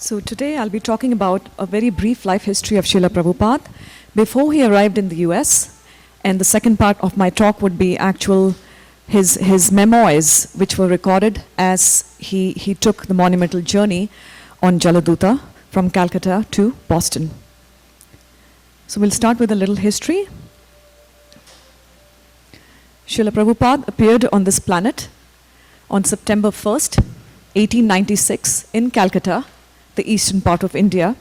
So today I'll be talking about a very brief life history of Srila Prabhupada before he arrived in the US. And the second part of my talk would be his memoirs, which were recorded as he took the monumental journey on Jaladuta from Calcutta to Boston. So we'll start with a little history. Srila Prabhupada appeared on this planet on September 1st, 1896 in Calcutta, the eastern part of India.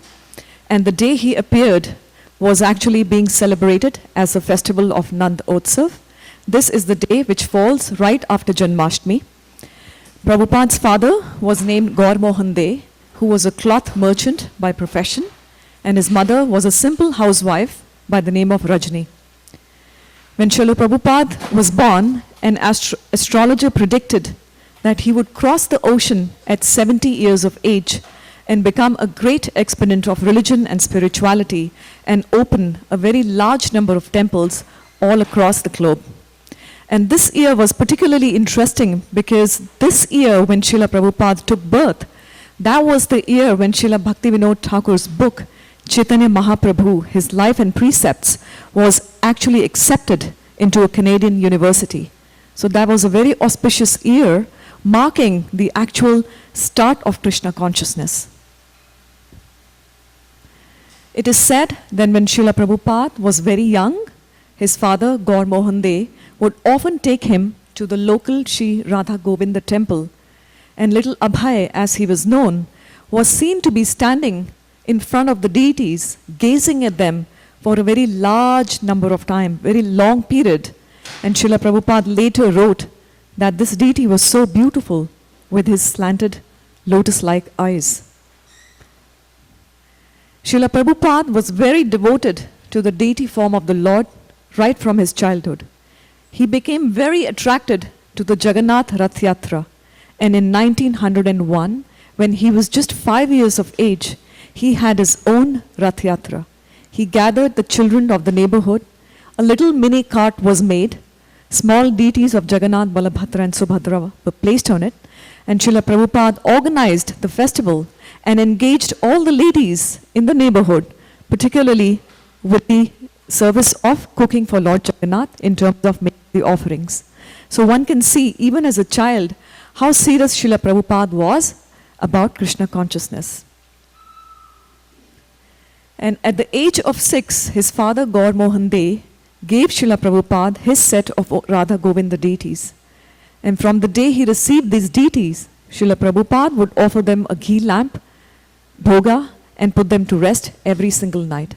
And the day he appeared was actually being celebrated as a festival of Nand Otsav. This is the day which falls right after Janmashtami. Prabhupada's father was named Gaur Mohan De, who was a cloth merchant by profession, and his mother was a simple housewife by the name of Rajni. When Srila Prabhupada was born, an astrologer predicted that he would cross the ocean at 70 years of age and become a great exponent of religion and spirituality and open a very large number of temples all across the globe. And this year was particularly interesting because this year when Srila Prabhupada took birth, that was the year when Srila Bhaktivinoda Thakur's book, Chaitanya Mahaprabhu, his life and precepts, was actually accepted into a Canadian university. So that was a very auspicious year, marking the actual start of Krishna consciousness. It is said that when Srila Prabhupada was very young, his father, Gaur Mohan De, would often take him to the local Sri Radha Govinda temple, and little Abhay, as he was known, was seen to be standing in front of the deities, gazing at them for a very large number of time, very long period. And Srila Prabhupada later wrote that this deity was so beautiful with his slanted lotus-like eyes. Srila Prabhupada was very devoted to the deity form of the Lord right from his childhood. He became very attracted to the Jagannath Rath Yatra, and in 1901, when he was just 5 years of age, he had his own Rath Yatra. He gathered the children of the neighborhood. A little mini cart was made. Small deities of Jagannath, Balabhadra and Subhadra were placed on it. And Srila Prabhupada organized the festival and engaged all the ladies in the neighborhood, particularly with the service of cooking for Lord Jagannath in terms of making the offerings. So one can see, even as a child, how serious Srila Prabhupada was about Krishna consciousness. And at the age of 6, his father Gaur Mohan De gave Srila Prabhupada his set of Radha Govinda deities. And from the day he received these deities, Srila Prabhupada would offer them a ghee lamp, bhoga, and put them to rest every single night.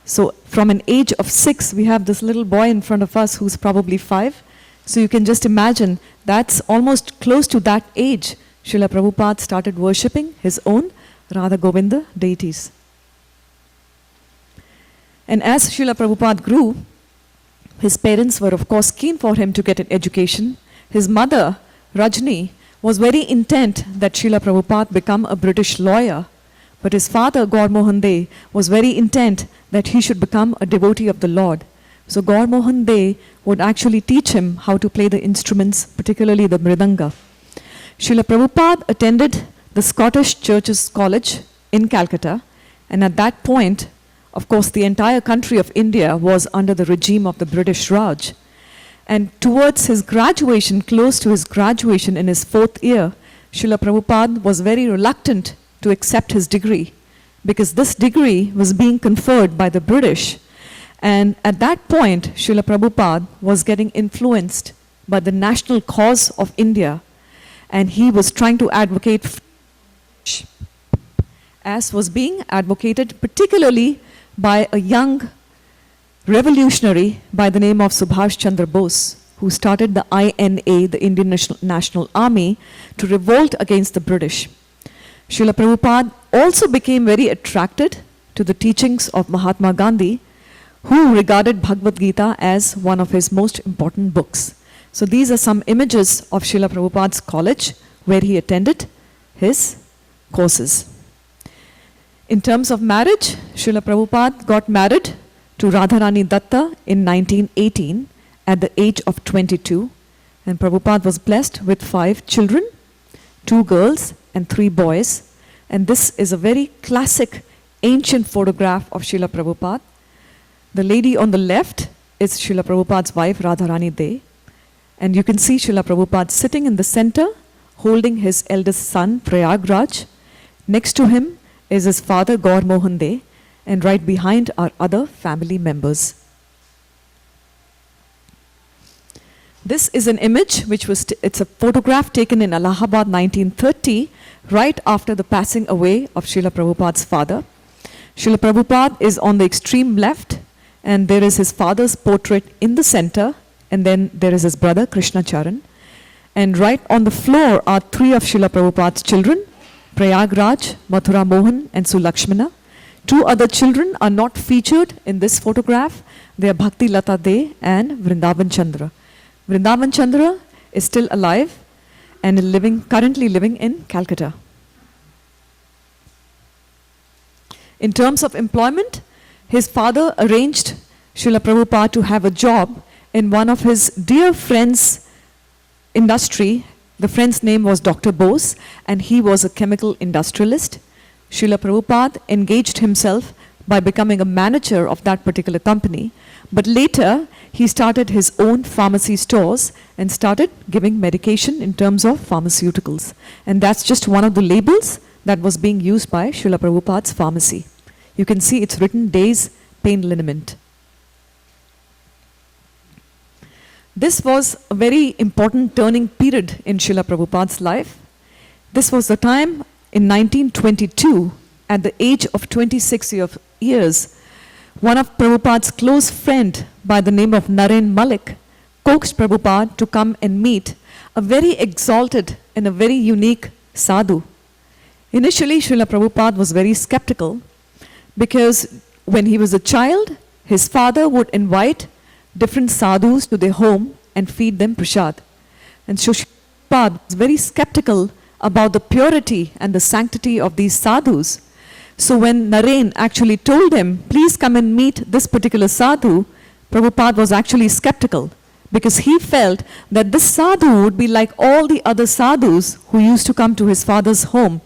So from an age of 6, we have this little boy in front of us who's probably 5. So you can just imagine that's almost close to that age Srila Prabhupada started worshipping his own Radha Govinda deities. And as Srila Prabhupada grew, his parents were of course keen for him to get an education. His mother, Rajni, was very intent that Srila Prabhupada become a British lawyer. But his father, Gaur Mohan De, was very intent that he should become a devotee of the Lord. So Gaur Mohan De would actually teach him how to play the instruments, particularly the mridanga. Srila Prabhupada attended the Scottish Churches College in Calcutta, and at that point, of course, the entire country of India was under the regime of the British Raj. And towards his graduation, close to his graduation in his 4th year, Srila Prabhupada was very reluctant to accept his degree because this degree was being conferred by the British. And at that point, Srila Prabhupada was getting influenced by the national cause of India, and he was trying to advocate as was being advocated particularly by a young revolutionary by the name of Subhash Chandra Bose, who started the INA, the Indian National Army, to revolt against the British. Srila Prabhupada also became very attracted to the teachings of Mahatma Gandhi, who regarded Bhagavad Gita as one of his most important books. So these are some images of Srila Prabhupada's college where he attended his courses. In terms of marriage, Srila Prabhupada got married to Radharani Datta in 1918 at the age of 22, and Prabhupada was blessed with 5 children, 2 girls and 3 boys. And this is a very classic, ancient photograph of Srila Prabhupada. The lady on the left is Srila Prabhupada's wife, Radharani De. And you can see Srila Prabhupada sitting in the center, holding his eldest son, Prayagraj. Next to him is his father, Gaur Mohan De. And right behind are other family members. This is an image which was, it's a photograph taken in Allahabad 1930, right after the passing away of Srila Prabhupada's father. Srila Prabhupada is on the extreme left, and there is his father's portrait in the center, and then there is his brother, Krishna Charan. And right on the floor are three of Srila Prabhupada's children, Prayagraj, Mathura Mohan, and Sulakshmana. Two other children are not featured in this photograph. They are Bhakti Lata De and Vrindavan Chandra. Vrindavan Chandra is still alive and currently living in Calcutta. In terms of employment, his father arranged Srila Prabhupada to have a job in one of his dear friend's industry. The friend's name was Dr. Bose, and he was a chemical industrialist. Srila Prabhupada engaged himself by becoming a manager of that particular company, but later he started his own pharmacy stores and started giving medication in terms of pharmaceuticals. And that's just one of the labels that was being used by Srila Prabhupada's pharmacy. You can see it's written Days Pain Liniment. This was a very important turning period in Srila Prabhupada's life. This was the time in 1922, at the age of 26 years, one of Prabhupada's close friend by the name of Naren Malik coaxed Prabhupada to come and meet a very exalted and a very unique sadhu. Initially, Srila Prabhupada was very skeptical because when he was a child, his father would invite different sadhus to their home and feed them prasad. And so Srila Prabhupada was very skeptical about the purity and the sanctity of these sadhus. So when Naren actually told him, please come and meet this particular sadhu, Prabhupada was actually skeptical because he felt that this sadhu would be like all the other sadhus who used to come to his father's home.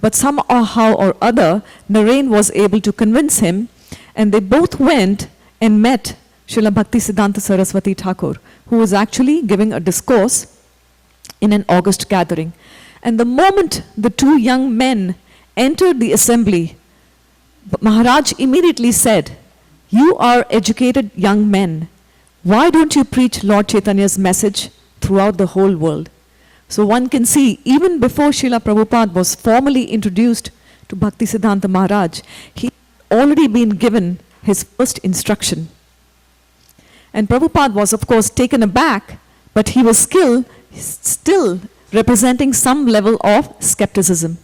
But somehow or other, Naren was able to convince him, and they both went and met Srila Bhaktisiddhanta Saraswati Thakur, who was actually giving a discourse in an August gathering. And the moment the two young men entered the assembly, Maharaj immediately said, "You are educated young men. Why don't you preach Lord Chaitanya's message throughout the whole world?" So one can see, even before Srila Prabhupada was formally introduced to Bhaktisiddhanta Maharaj, he had already been given his first instruction. And Prabhupada was, of course, taken aback, but he was still representing some level of skepticism.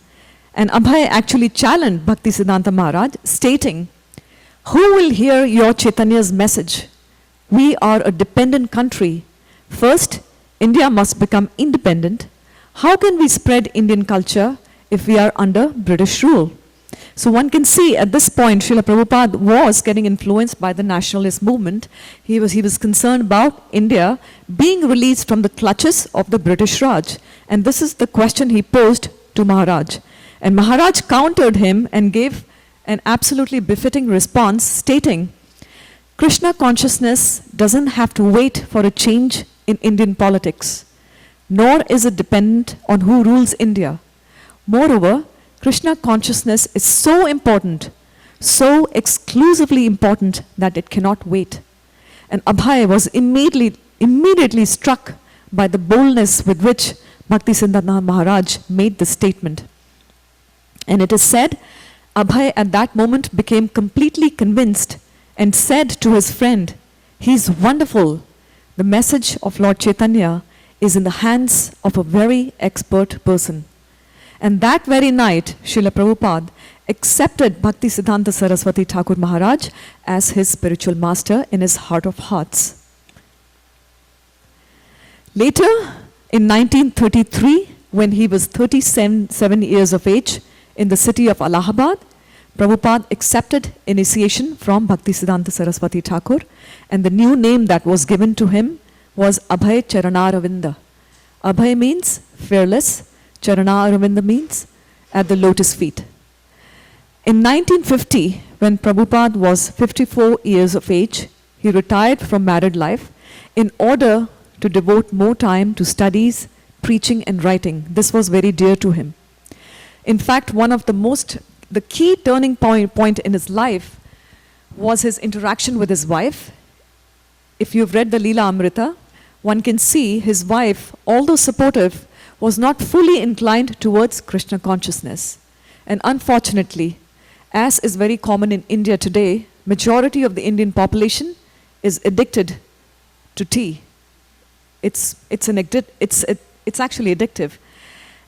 And Abhay actually challenged Bhaktisiddhanta Maharaj, stating, "Who will hear your Chaitanya's message? We are a dependent country. First, India must become independent. How can we spread Indian culture if we are under British rule?" So one can see at this point, Srila Prabhupada was getting influenced by the nationalist movement. He was concerned about India being released from the clutches of the British Raj. And this is the question he posed to Maharaj. And Maharaj countered him and gave an absolutely befitting response, stating, "Krishna consciousness doesn't have to wait for a change in Indian politics, nor is it dependent on who rules India. Moreover, Krishna consciousness is so important, so exclusively important that it cannot wait." And Abhay was immediately struck by the boldness with which Bhaktisiddhanta Maharaj made this statement. And it is said, Abhay at that moment became completely convinced and said to his friend, "He's wonderful. The message of Lord Chaitanya is in the hands of a very expert person." And that very night, Srila Prabhupada accepted Bhaktisiddhanta Saraswati Thakur Maharaj as his spiritual master in his heart of hearts. Later, in 1933, when he was 37 years of age, in the city of Allahabad, Prabhupada accepted initiation from Bhaktisiddhanta Saraswati Thakur, and the new name that was given to him was Abhay Charanaravinda. Abhay means fearless, Charanaravinda means at the lotus feet. In 1950, when Prabhupada was 54 years of age, he retired from married life in order to devote more time to studies, preaching and writing. This was very dear to him. In fact, one of the key turning point in his life was his interaction with his wife. If you've read the Leela Amrita, one can see his wife, although supportive, was not fully inclined towards Krishna consciousness. And unfortunately, as is very common in India today, majority of the Indian population is addicted to tea. It's actually addictive.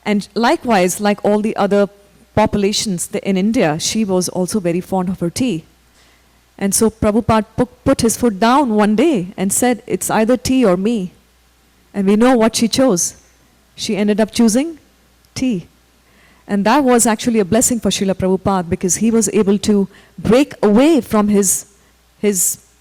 And likewise, like all the other populations in India, she was also very fond of her tea. And so Prabhupada put his foot down one day and said, it's either tea or me. And we know what she chose. She ended up choosing tea. And that was actually a blessing for Srila Prabhupada, because he was able to break away from his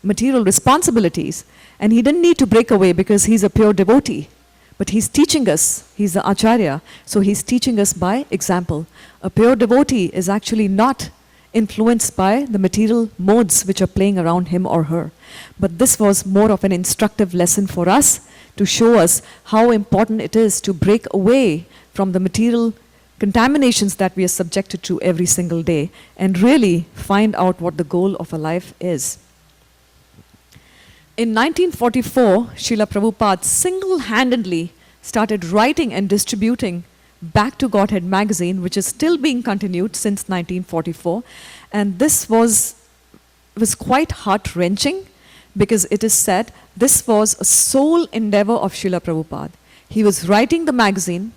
material responsibilities. And he didn't need to break away because he's a pure devotee. But he's teaching us, he's the Acharya, so he's teaching us by example. A pure devotee is actually not influenced by the material modes which are playing around him or her. But this was more of an instructive lesson for us to show us how important it is to break away from the material contaminations that we are subjected to every single day and really find out what the goal of a life is. In 1944, Srila Prabhupada single-handedly started writing and distributing Back to Godhead magazine, which is still being continued since 1944. And this was quite heart-wrenching, because it is said this was a sole endeavor of Srila Prabhupada. He was writing the magazine,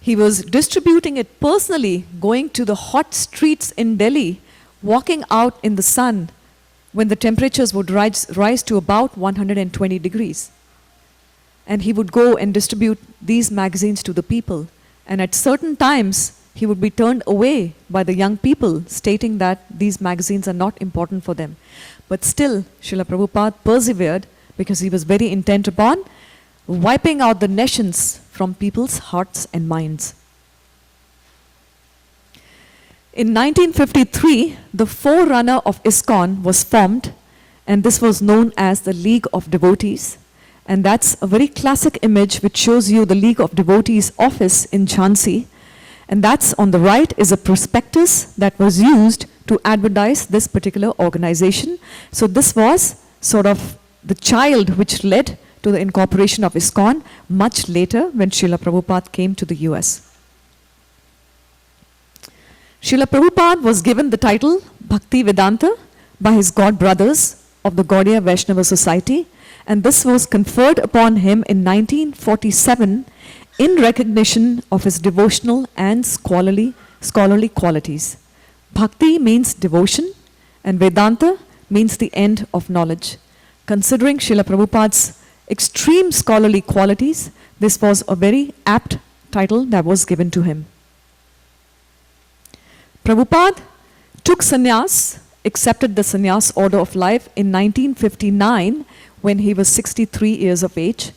he was distributing it personally, going to the hot streets in Delhi, walking out in the sun when the temperatures would rise to about 120 degrees. And he would go and distribute these magazines to the people. And at certain times, he would be turned away by the young people, stating that these magazines are not important for them. But still, Srila Prabhupada persevered, because he was very intent upon wiping out the nations from people's hearts and minds. In 1953, the forerunner of ISKCON was formed, and this was known as the League of Devotees. And that's a very classic image which shows you the League of Devotees office in Jhansi. And that's on the right is a prospectus that was used to advertise this particular organization. So this was sort of the child which led to the incorporation of ISKCON much later when Srila Prabhupada came to the US. Srila Prabhupada was given the title Bhakti Vedanta by his god brothers of the Gaudiya Vaishnava Society, and this was conferred upon him in 1947 in recognition of his devotional and scholarly qualities. Bhakti means devotion, and Vedanta means the end of knowledge. Considering Srila Prabhupada's extreme scholarly qualities, this was a very apt title that was given to him. Prabhupada took sannyas, accepted the sannyas order of life in 1959 when he was 63 years of age.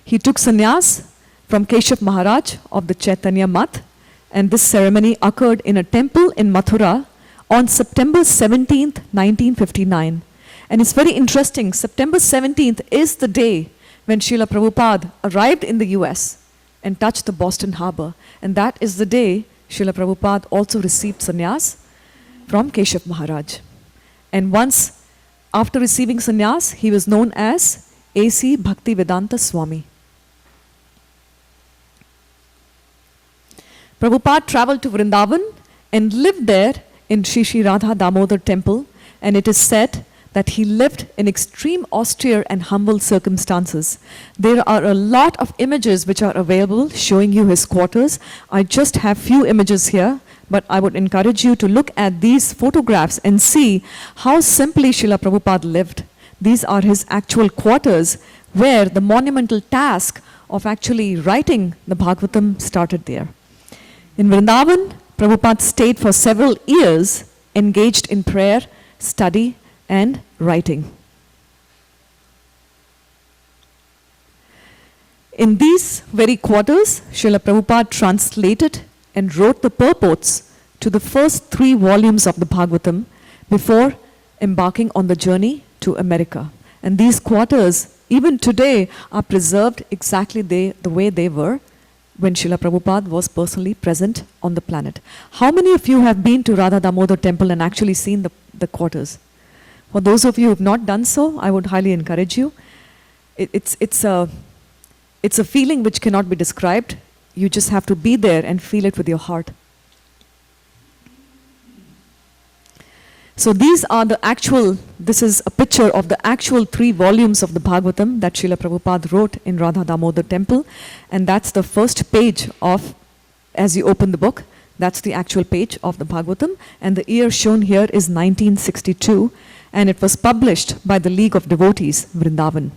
He took sannyas from Keshav Maharaj of the Chaitanya Math, and this ceremony occurred in a temple in Mathura on September 17th, 1959. And it's very interesting, September 17th is the day when Srila Prabhupada arrived in the US and touched the Boston Harbor. And that is the day Srila Prabhupada also received sannyas from Keshav Maharaj. And once after receiving sannyas, he was known as A.C. Bhaktivedanta Swami. Prabhupada traveled to Vrindavan and lived there in Shri Radha Damodar temple, and it is said that he lived in extreme austere and humble circumstances. There are a lot of images which are available showing you his quarters. I just have few images here, but I would encourage you to look at these photographs and see how simply Srila Prabhupada lived. These are his actual quarters, where the monumental task of actually writing the Bhagavatam started there. In Vrindavan, Prabhupada stayed for several years, engaged in prayer, study, and writing. In these very quarters, Srila Prabhupada translated and wrote the purports to the first 3 volumes of the Bhagavatam before embarking on the journey to America. And these quarters, even today, are preserved exactly the way they were when Srila Prabhupada was personally present on the planet. How many of you have been to Radha Damodar temple and actually seen the quarters? For those of you who have not done so, I would highly encourage you. It's a feeling which cannot be described. You just have to be there and feel it with your heart. So this is a picture of the actual 3 volumes of the Bhagavatam that Srila Prabhupada wrote in Radha Damodar temple. And that's the first page of, as you open the book, that's the actual page of the Bhagavatam. And the year shown here is 1962. And it was published by the League of Devotees, Vrindavan.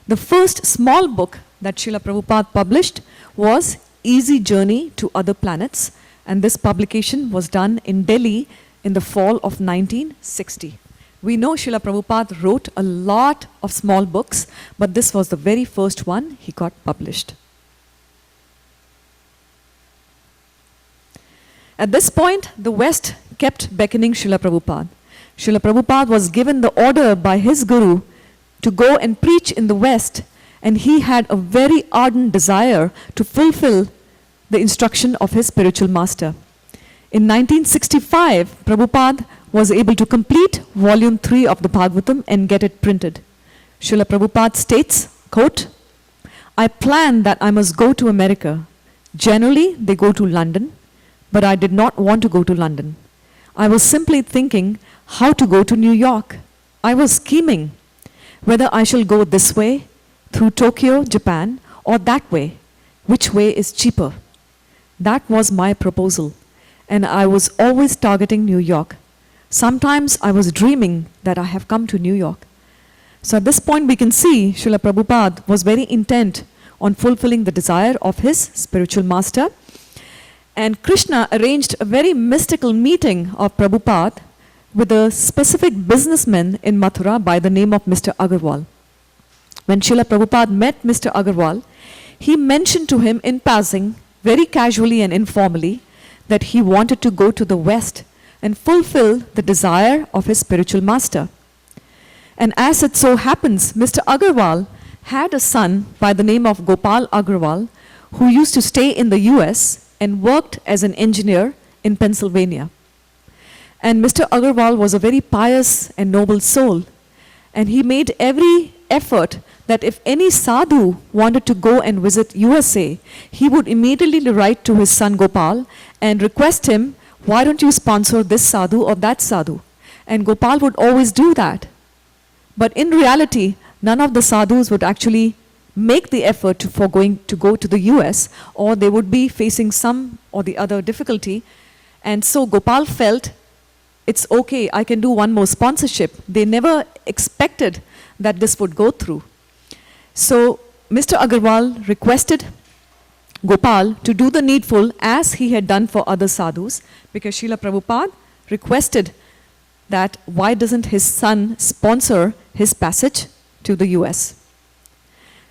The first small book that Srila Prabhupada published was Easy Journey to Other Planets. And this publication was done in Delhi in the fall of 1960. We know Srila Prabhupada wrote a lot of small books, but this was the very first one he got published. At this point, the West kept beckoning Srila Prabhupada. Srila Prabhupada was given the order by his guru to go and preach in the West, and he had a very ardent desire to fulfill the instruction of his spiritual master. In 1965, Prabhupada was able to complete volume 3 of the Bhagavatam and get it printed. Srila Prabhupada states, quote, "I planned that I must go to America. Generally, they go to London, but I did not want to go to London. I was simply thinking how to go to New York. I was scheming whether I shall go this way, through Tokyo, Japan, or that way. Which way is cheaper? That was my proposal, and I was always targeting New York. Sometimes I was dreaming that I have come to New York." So at this point we can see Srila Prabhupada was very intent on fulfilling the desire of his spiritual master. And Krishna arranged a very mystical meeting of Prabhupada with a specific businessman in Mathura by the name of Mr. Agarwal. When Srila Prabhupada met Mr. Agarwal, he mentioned to him in passing, very casually and informally, that he wanted to go to the West and fulfill the desire of his spiritual master. And as it so happens, Mr. Agarwal had a son by the name of Gopal Agarwal, who used to stay in the US and worked as an engineer in Pennsylvania. And Mr. Agarwal was a very pious and noble soul, and he made every effort that if any sadhu wanted to go and visit USA, he would immediately write to his son Gopal and request him, "Why don't you sponsor this sadhu or that sadhu?" And Gopal would always do that. But in reality, none of the sadhus would actually make the effort for going to go to the US, or they would be facing some or the other difficulty. And so Gopal felt, it's okay, I can do one more sponsorship. They never expected that this would go through. So Mr. Agarwal requested Gopal to do the needful as he had done for other sadhus, because Srila Prabhupada requested that why doesn't his son sponsor his passage to the US.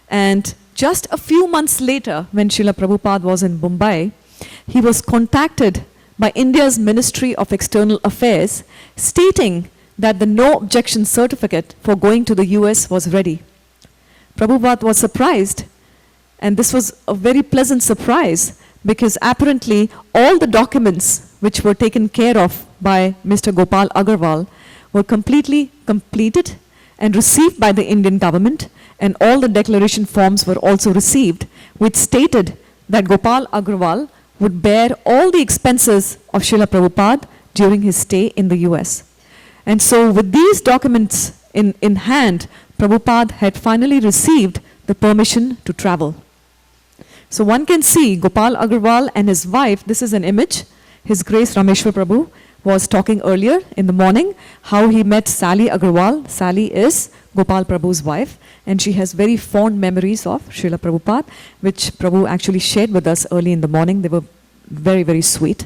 And just a few months later, when Srila Prabhupada was in Mumbai, he was contacted by India's Ministry of External Affairs, stating that the no objection certificate for going to the US was ready. Prabhupada was surprised, and this was a very pleasant surprise, because apparently all the documents which were taken care of by Mr. Gopal Agarwal were completely completed and received by the Indian government, and all the declaration forms were also received, which stated that Gopal Agarwal would bear all the expenses of Srila Prabhupada during his stay in the US. And so with these documents in hand, Prabhupada had finally received the permission to travel. So one can see Gopal Agarwal and his wife, this is an image, His Grace Rameshwar Prabhu was talking earlier in the morning how he met Sally Agarwal. Sally is Gopal Prabhu's wife, and she has very fond memories of Srila Prabhupada, which Prabhu actually shared with us early in the morning. They were very, very sweet.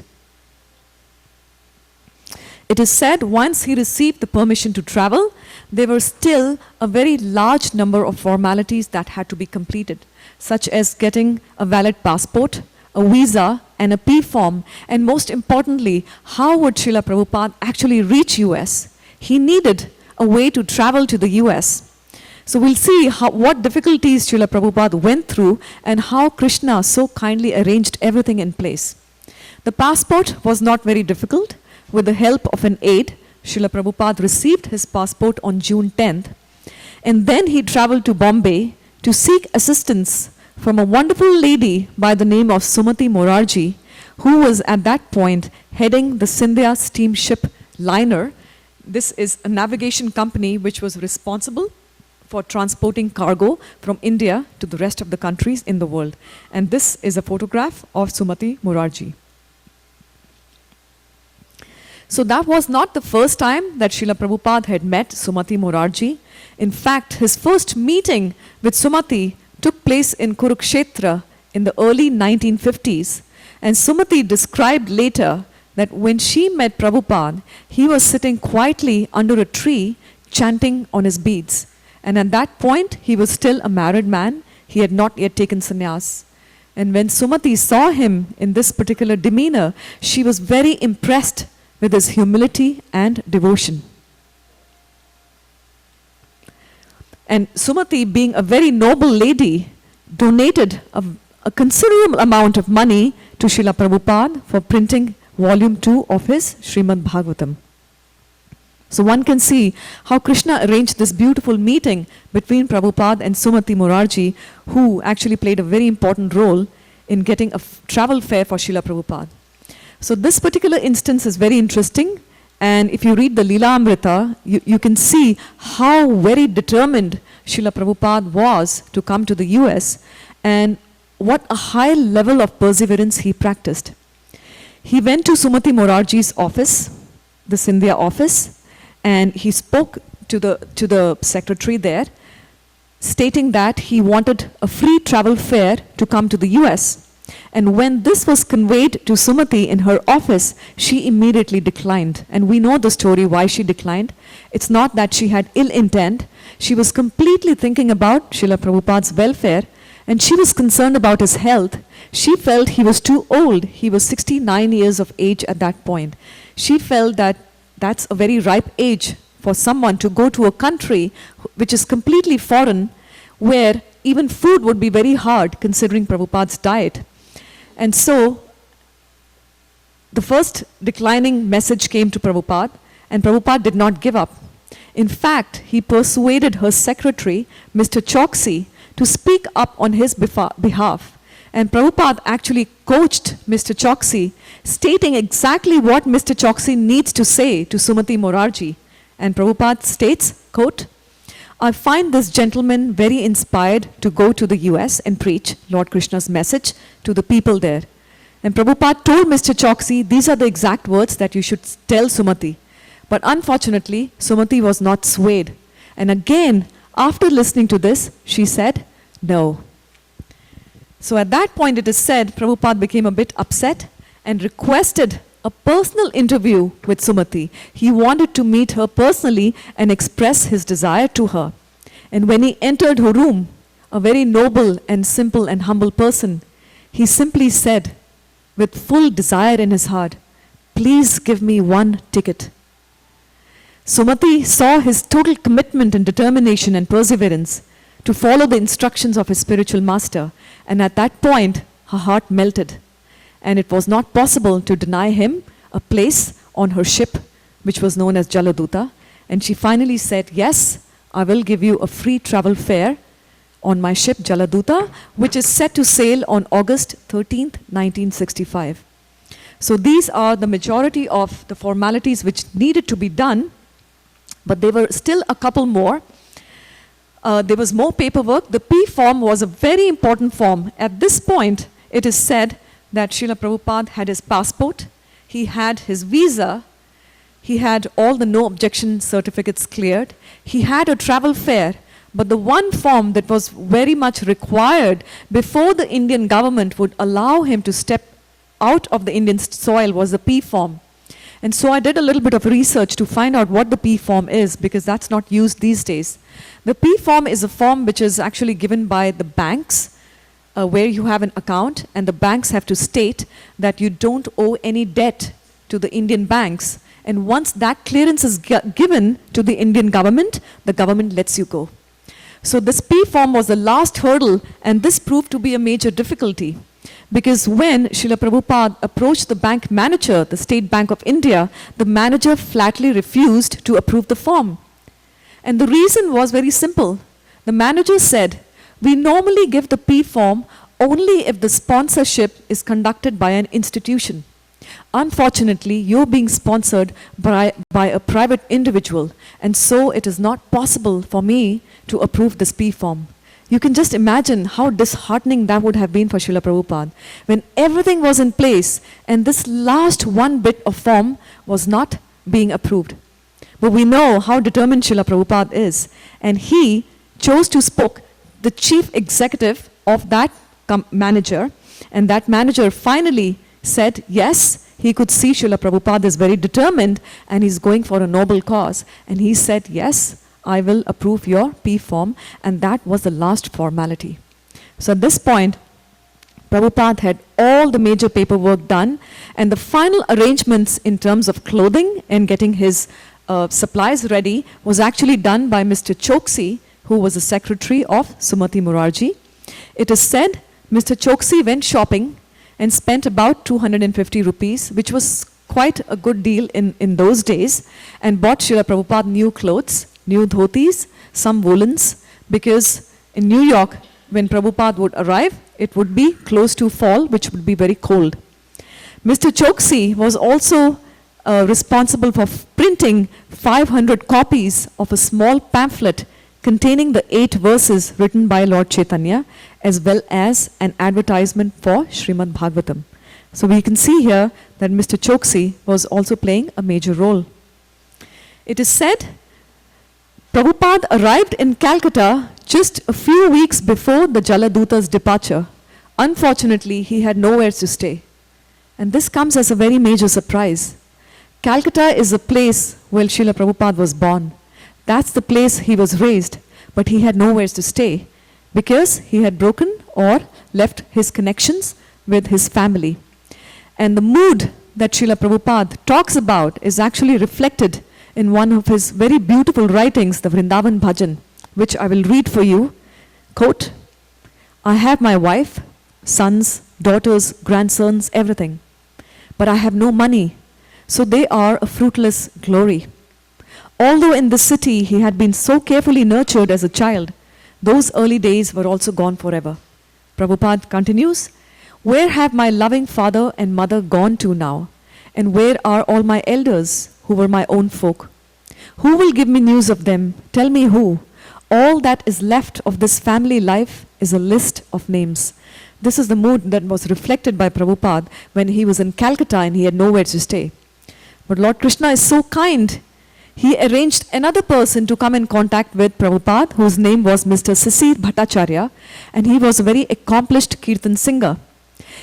It is said once he received the permission to travel, there were still a very large number of formalities that had to be completed, such as getting a valid passport, a visa, and a P form. And most importantly, how would Srila Prabhupada actually reach US? He needed a way to travel to the US. So we'll see what difficulties Srila Prabhupada went through and how Krishna so kindly arranged everything in place. The passport was not very difficult. With the help of an aide, Srila Prabhupada received his passport on June 10th. And then he traveled to Bombay to seek assistance from a wonderful lady by the name of Sumati Morarji, who was at that point heading the Sindhya steamship liner. This is a navigation company which was responsible for transporting cargo from India to the rest of the countries in the world. And this is a photograph of Sumati Morarji. So that was not the first time that Srila Prabhupada had met Sumati Morarji. In fact, his first meeting with Sumati took place in Kurukshetra in the early 1950s. And Sumati described later that when she met Prabhupada, he was sitting quietly under a tree chanting on his beads. And at that point, he was still a married man. He had not yet taken sannyas. And when Sumati saw him in this particular demeanor, she was very impressed with his humility and devotion. And Sumati, being a very noble lady, donated a considerable amount of money to Srila Prabhupada for printing volume 2 of his Srimad Bhagavatam. So one can see how Krishna arranged this beautiful meeting between Prabhupada and Sumati Morarji, who actually played a very important role in getting a travel fare for Srila Prabhupada. So this particular instance is very interesting, and if you read the Leela Amrita, you can see how very determined Srila Prabhupada was to come to the US, and what a high level of perseverance he practiced. He went to Sumati Morarji's office, the Sindhya office, and he spoke to the secretary there, stating that he wanted a free travel fare to come to the US. And when this was conveyed to Sumati in her office, she immediately declined. And we know the story why she declined. It's not that she had ill intent. She was completely thinking about Srila Prabhupada's welfare, and she was concerned about his health. She felt he was too old. He was 69 years of age at that point. She felt that that's a very ripe age for someone to go to a country which is completely foreign, where even food would be very hard considering Prabhupada's diet. And so, the first declining message came to Prabhupada, and Prabhupada did not give up. In fact, he persuaded her secretary, Mr. Choksi, to speak up on his behalf. And Prabhupada actually coached Mr. Choksi, stating exactly what Mr. Choksi needs to say to Sumati Morarji. And Prabhupada states, quote, "I find this gentleman very inspired to go to the US and preach Lord Krishna's message to the people there." And Prabhupada told Mr. Choksi, these are the exact words that you should tell Sumati. But unfortunately, Sumati was not swayed. And again, after listening to this, she said, no. So at that point, it is said, Prabhupada became a bit upset and requested a personal interview with Sumati. He wanted to meet her personally and express his desire to her. And when he entered her room, a very noble and simple and humble person, he simply said, with full desire in his heart, "Please give me one ticket." Sumati saw his total commitment and determination and perseverance to follow the instructions of his spiritual master, and at that point, her heart melted. And it was not possible to deny him a place on her ship, which was known as Jaladuta. And she finally said, yes, I will give you a free travel fare on my ship Jaladuta, which is set to sail on August 13th, 1965. So these are the majority of the formalities which needed to be done, but there were still a couple more. There was more paperwork. The P form was a very important form. At this point, it is said that Srila Prabhupada had his passport, he had his visa, he had all the no objection certificates cleared, he had a travel fare, but the one form that was very much required before the Indian government would allow him to step out of the Indian soil was the P form. And so I did a little bit of research to find out what the P form is, because that's not used these days. The P form is a form which is actually given by the banks, where you have an account, and the banks have to state that you don't owe any debt to the Indian banks. And once that clearance is given to the Indian government, the government lets you go. So this P form was the last hurdle, and this proved to be a major difficulty. Because when Srila Prabhupada approached the bank manager, the State Bank of India, the manager flatly refused to approve the form. And the reason was very simple. The manager said, we normally give the P form only if the sponsorship is conducted by an institution. Unfortunately, you're being sponsored by a private individual, and so it is not possible for me to approve this P form. You can just imagine how disheartening that would have been for Srila Prabhupada, when everything was in place and this last one bit of form was not being approved. But we know how determined Srila Prabhupada is, and he chose to spoke the chief executive of that manager, and that manager finally said yes, he could see Srila Prabhupada is very determined and he's going for a noble cause, and he said yes, I will approve your P form, and that was the last formality. So at this point, Prabhupada had all the major paperwork done, and the final arrangements in terms of clothing and getting his supplies ready was actually done by Mr. Choksi, who was the secretary of Sumati Murarji. It is said Mr. Choksi went shopping and spent about 250 rupees, which was quite a good deal in those days, and bought Srila Prabhupada new clothes, new dhotis, some woolens, because in New York, when Prabhupada would arrive, it would be close to fall, which would be very cold. Mr. Choksi was also responsible for printing 500 copies of a small pamphlet containing the 8 verses written by Lord Chaitanya, as well as an advertisement for Srimad Bhagavatam. So we can see here that Mr. Choksi was also playing a major role. It is said Prabhupada arrived in Calcutta just a few weeks before the Jaladuta's departure. Unfortunately, he had nowhere to stay. And this comes as a very major surprise. Calcutta is a place where Srila Prabhupada was born. That's the place he was raised, but he had nowhere to stay because he had broken or left his connections with his family. And the mood that Srila Prabhupada talks about is actually reflected in one of his very beautiful writings, the Vrindavan Bhajan, which I will read for you. Quote, I have my wife, sons, daughters, grandsons, everything, but I have no money, so they are a fruitless glory. Although in the city he had been so carefully nurtured as a child, those early days were also gone forever. Prabhupada continues, where have my loving father and mother gone to now? And where are all my elders who were my own folk? Who will give me news of them? Tell me who. All that is left of this family life is a list of names. This is the mood that was reflected by Prabhupada when he was in Calcutta and he had nowhere to stay. But Lord Krishna is so kind. He arranged another person to come in contact with Prabhupada, whose name was Mr. Sisir Bhattacharya, and he was a very accomplished Kirtan singer.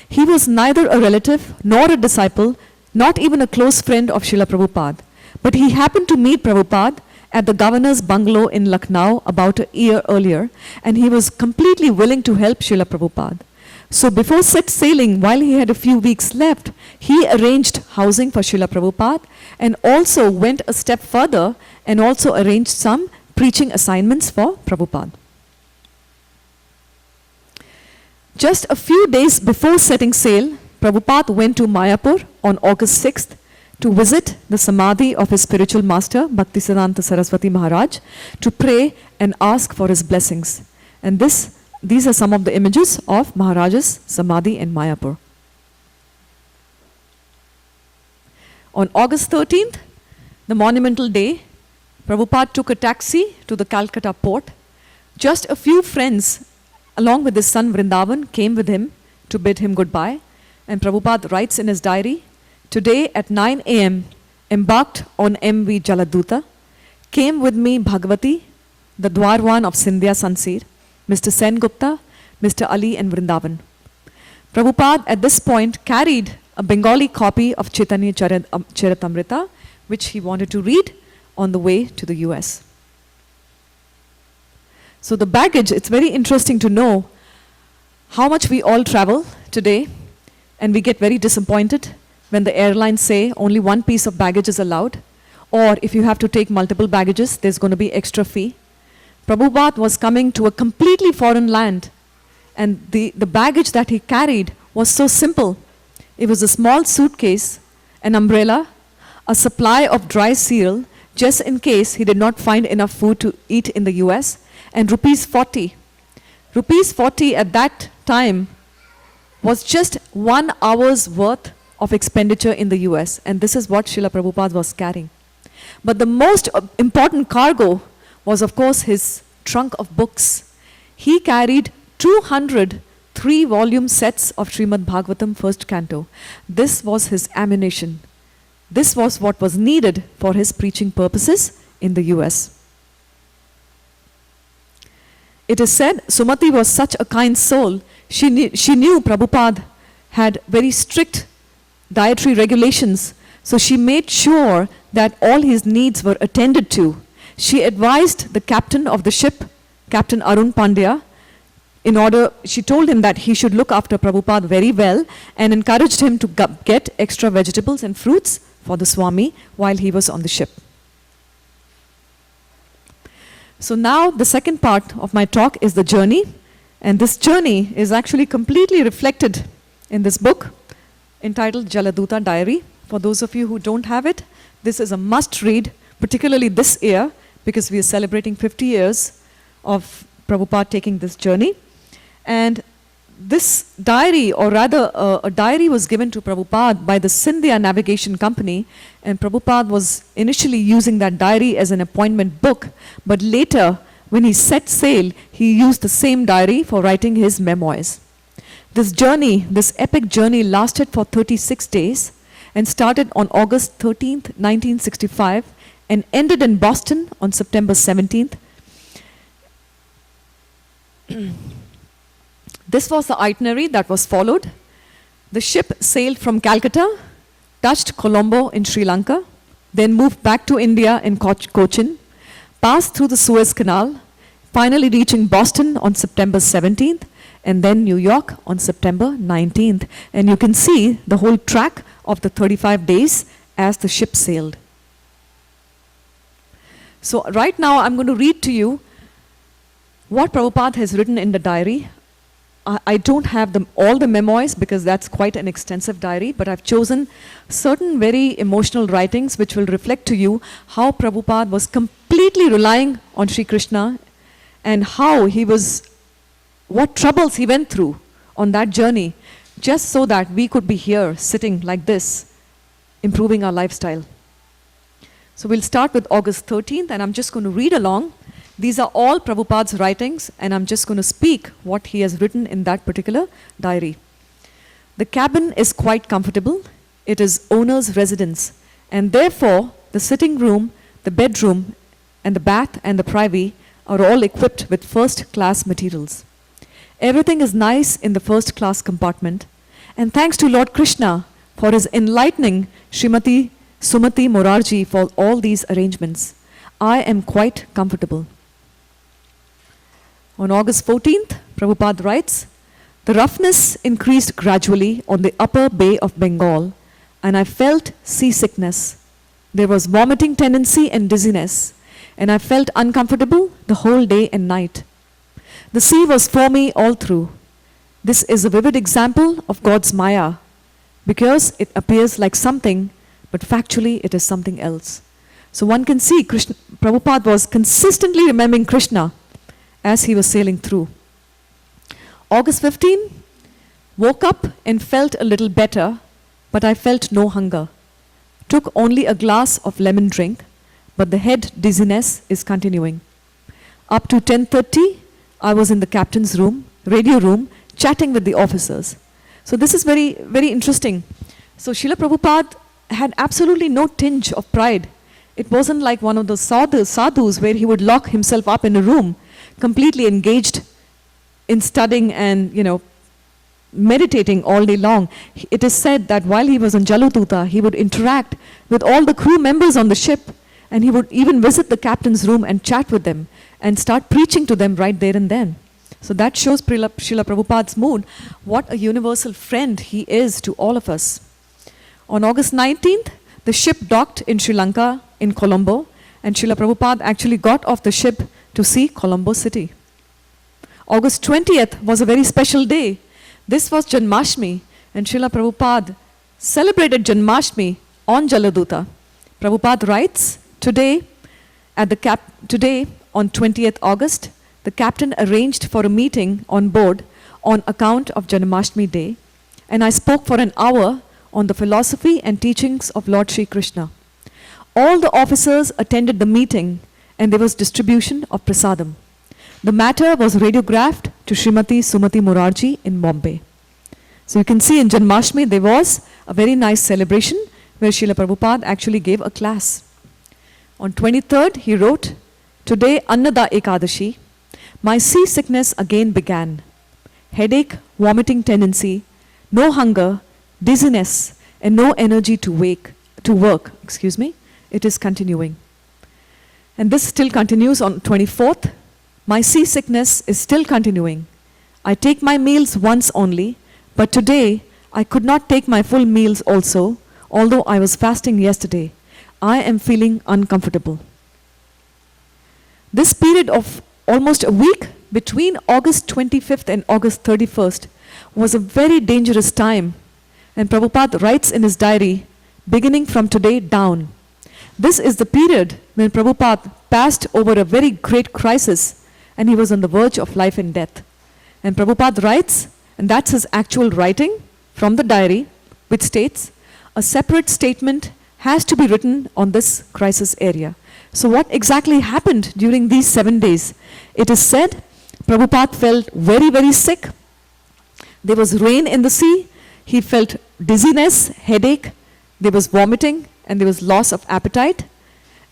He was neither a relative nor a disciple, not even a close friend of Srila Prabhupada. But he happened to meet Prabhupada at the governor's bungalow in Lucknow about a year earlier, and he was completely willing to help Srila Prabhupada. So before set sailing, while he had a few weeks left, he arranged housing for Srila Prabhupada and also went a step further and also arranged some preaching assignments for Prabhupada. Just a few days before setting sail, Prabhupada went to Mayapur on August 6th to visit the Samadhi of his spiritual master, Bhaktisiddhanta Saraswati Maharaj, to pray and ask for his blessings. And these are some of the images of Maharaj's Samadhi in Mayapur. On August 13th, the monumental day, Prabhupada took a taxi to the Calcutta port. Just a few friends, along with his son Vrindavan, came with him to bid him goodbye. And Prabhupada writes in his diary, today at 9 a.m., embarked on MV Jaladuta, came with me Bhagavati, the Dwarwan of Sindhya Sansir, Mr. Sen Gupta, Mr. Ali and Vrindavan. Prabhupada at this point carried a Bengali copy of Chaitanya Charitamrita, which he wanted to read on the way to the US. So the baggage, it's very interesting to know how much we all travel today, and we get very disappointed when the airlines say only one piece of baggage is allowed, or if you have to take multiple baggages, there's going to be extra fee. Prabhupada was coming to a completely foreign land, and the baggage that he carried was so simple. It was a small suitcase, an umbrella, a supply of dry cereal, just in case he did not find enough food to eat in the US, and rupees 40. Rupees 40 at that time was just 1 hour's worth of expenditure in the US, and this is what Srila Prabhupada was carrying. But the most important cargo was, of course, his trunk of books. He carried 200 3-volume sets of Srimad Bhagavatam first canto. This was his ammunition. This was what was needed for his preaching purposes in the US. It is said Sumati was such a kind soul, she knew Prabhupada had very strict dietary regulations, so she made sure that all his needs were attended to. She advised the captain of the ship, Captain Arun Pandya, she told him that he should look after Prabhupada very well and encouraged him to get extra vegetables and fruits for the Swami while he was on the ship. So now the second part of my talk is the journey, and this journey is actually completely reflected in this book entitled Jaladuta Diary. For those of you who don't have it, this is a must read, particularly this year, because we are celebrating 50 years of Prabhupada taking this journey. And this diary, or rather a diary, was given to Prabhupada by the Scindia Navigation Company, and Prabhupada was initially using that diary as an appointment book, but later when he set sail, he used the same diary for writing his memoirs. This journey, this epic journey, lasted for 36 days and started on August 13th, 1965 and ended in Boston on September 17th. This was the itinerary that was followed. The ship sailed from Calcutta, touched Colombo in Sri Lanka, then moved back to India in Cochin, passed through the Suez Canal, finally reaching Boston on September 17th, and then New York on September 19th. And you can see the whole track of the 35 days as the ship sailed. So right now I'm going to read to you what Prabhupada has written in the diary. I don't have all the memoirs because that's quite an extensive diary, but I've chosen certain very emotional writings which will reflect to you how Prabhupada was completely relying on Sri Krishna and how what troubles he went through on that journey just so that we could be here sitting like this, improving our lifestyle. So we'll start with August 13th, and I'm just going to read along. These are all Prabhupada's writings, and I'm just going to speak what he has written in that particular diary. The cabin is quite comfortable. It is owner's residence, and therefore the sitting room, the bedroom, and the bath and the privy are all equipped with first-class materials. Everything is nice in the first-class compartment, and thanks to Lord Krishna for his enlightening Srimati Sumati Morarji for all these arrangements. I am quite comfortable. On August 14th, Prabhupada writes, the roughness increased gradually on the upper bay of Bengal, and I felt seasickness. There was vomiting tendency and dizziness, and I felt uncomfortable the whole day and night. The sea was foamy all through. This is a vivid example of God's Maya, because it appears like something, but factually it is something else. So one can see Prabhupada was consistently remembering Krishna as he was sailing through. August 15, woke up and felt a little better, but I felt no hunger. Took only a glass of lemon drink, but the head dizziness is continuing. Up to 10:30, I was in the captain's room, radio room, chatting with the officers. So this is very, very interesting. So Srila Prabhupada had absolutely no tinge of pride. It wasn't like one of those sadhus where he would lock himself up in a room, completely engaged in studying and, meditating all day long. It is said that while he was on Jaladuta, he would interact with all the crew members on the ship, and he would even visit the captain's room and chat with them and start preaching to them right there and then. So that shows Srila Prabhupada's mood, what a universal friend he is to all of us. On August 19th, the ship docked in Sri Lanka in Colombo, and Srila Prabhupada actually got off the ship to see Colombo city. August 20th was a very special day. This was Janmashtami, and Srila Prabhupada celebrated Janmashtami on Jaladuta. Prabhupada writes, today on 20th August, the captain arranged for a meeting on board on account of Janmashtami day, and I spoke for an hour on the philosophy and teachings of Lord Sri Krishna. All the officers attended the meeting, and there was distribution of prasadam. The matter was radiographed to Srimati Sumati Murarji in Bombay. So you can see in Janmashtami there was a very nice celebration where Srila Prabhupada actually gave a class. On 23rd, he wrote, today Annada Ekadashi, my seasickness again began. Headache, vomiting tendency, no hunger, dizziness, and no energy to work. It is continuing. And this still continues on 24th. My seasickness is still continuing. I take my meals once only, but today I could not take my full meals also, although I was fasting yesterday. I am feeling uncomfortable. This period of almost a week between August 25th and August 31st was a very dangerous time, and Prabhupada writes in his diary, beginning from today down. This is the period when Prabhupada passed over a very great crisis, and he was on the verge of life and death. And Prabhupada writes, and that's his actual writing from the diary, which states, a separate statement has to be written on this crisis area. So what exactly happened during these 7 days? It is said Prabhupada felt very, very sick. There was rain in the sea. He felt dizziness, headache. There was vomiting, and there was loss of appetite.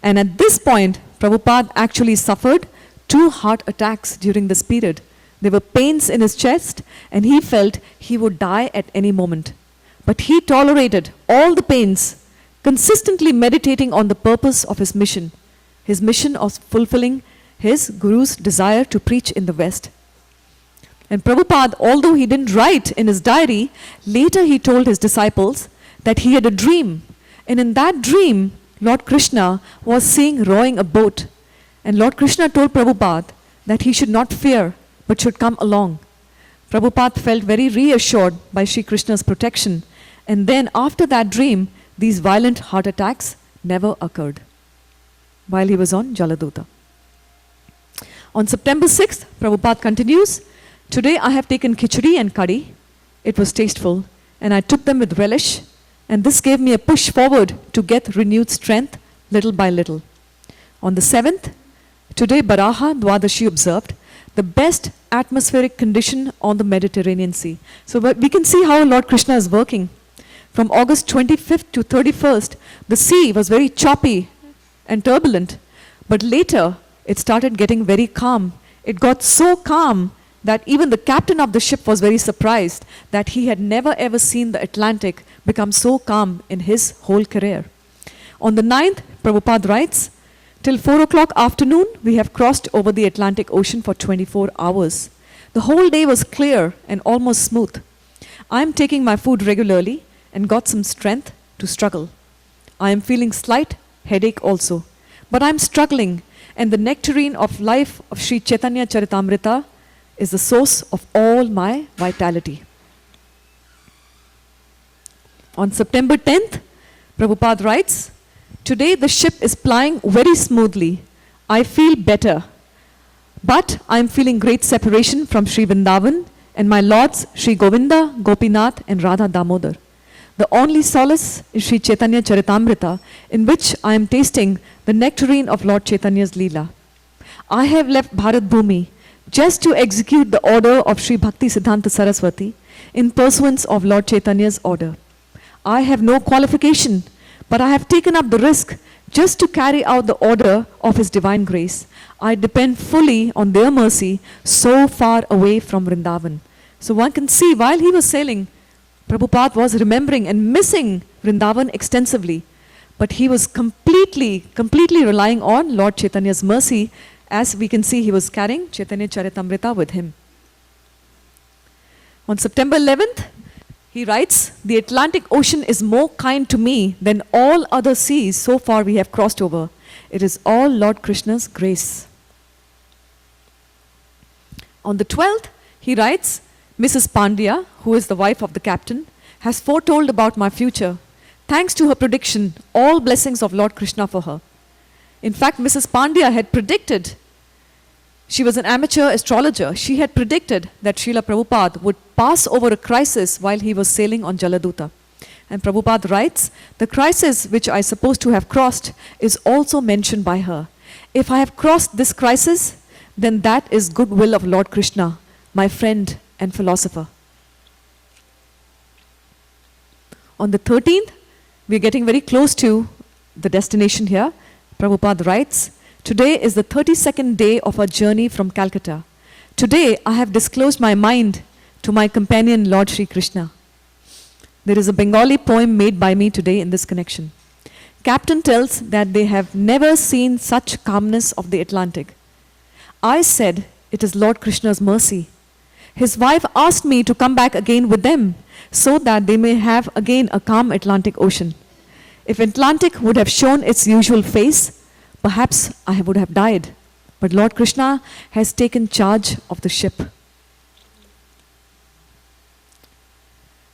And at this point, Prabhupada actually suffered 2 heart attacks during this period. There were pains in his chest, and he felt he would die at any moment. But he tolerated all the pains, consistently meditating on the purpose of his mission of fulfilling his Guru's desire to preach in the West. And Prabhupada, although he didn't write in his diary, later he told his disciples that he had a dream. And in that dream, Lord Krishna was seen rowing a boat. And Lord Krishna told Prabhupada that he should not fear, but should come along. Prabhupada felt very reassured by Sri Krishna's protection. And then after that dream, these violent heart attacks never occurred while he was on Jaladuta. On September 6th, Prabhupada continues, today I have taken khichdi and kadhi. It was tasteful, and I took them with relish, and this gave me a push forward to get renewed strength little by little. On the 7th, today Baraha Dwadashi observed, the best atmospheric condition on the Mediterranean Sea. So we can see how Lord Krishna is working. From August 25th to 31st, the sea was very choppy and turbulent, but later it started getting very calm. It got so calm that even the captain of the ship was very surprised that he had never ever seen the Atlantic become so calm in his whole career. On the 9th, Prabhupada writes, till 4 o'clock afternoon, we have crossed over the Atlantic Ocean for 24 hours. The whole day was clear and almost smooth. I am taking my food regularly and got some strength to struggle. I am feeling slight headache also, but I am struggling, and the nectarine of life of Sri Chaitanya Charitamrita is the source of all my vitality. On September 10th, Prabhupada writes, today the ship is plying very smoothly. I feel better, but I am feeling great separation from Sri Vrindavan and my lords Sri Govinda, Gopinath and Radha Damodar. The only solace is Sri Chaitanya Charitamrita, in which I am tasting the nectarine of Lord Chaitanya's Leela. I have left Bharat Bhumi just to execute the order of Sri Bhakti Siddhanta Saraswati in pursuance of Lord Chaitanya's order. I have no qualification, but I have taken up the risk just to carry out the order of His divine grace. I depend fully on their mercy so far away from Vrindavan. So one can see while he was sailing, Prabhupada was remembering and missing Vrindavan extensively. But he was completely relying on Lord Chaitanya's mercy. As we can see, he was carrying Chaitanya Charitamrita with him. On September 11th, he writes, "The Atlantic Ocean is more kind to me than all other seas so far we have crossed over. It is all Lord Krishna's grace." On the 12th, he writes, "Mrs. Pandya, who is the wife of the captain, has foretold about my future. Thanks to her prediction, all blessings of Lord Krishna for her." In fact, Mrs. Pandya had predicted, she was an amateur astrologer, she had predicted that Srila Prabhupada would pass over a crisis while he was sailing on Jaladuta. And Prabhupada writes, "The crisis which I suppose to have crossed is also mentioned by her. If I have crossed this crisis, then that is goodwill of Lord Krishna, my friend and philosopher." On the 13th, we are getting very close to the destination here. Prabhupada writes, "Today is the 32nd day of our journey from Calcutta. Today I have disclosed my mind to my companion Lord Sri Krishna." There is a Bengali poem made by me today in this connection. Captain tells that they have never seen such calmness of the Atlantic. I said, "It is Lord Krishna's mercy." His wife asked me to come back again with them so that they may have again a calm Atlantic Ocean. If Atlantic would have shown its usual face, perhaps I would have died. But Lord Krishna has taken charge of the ship.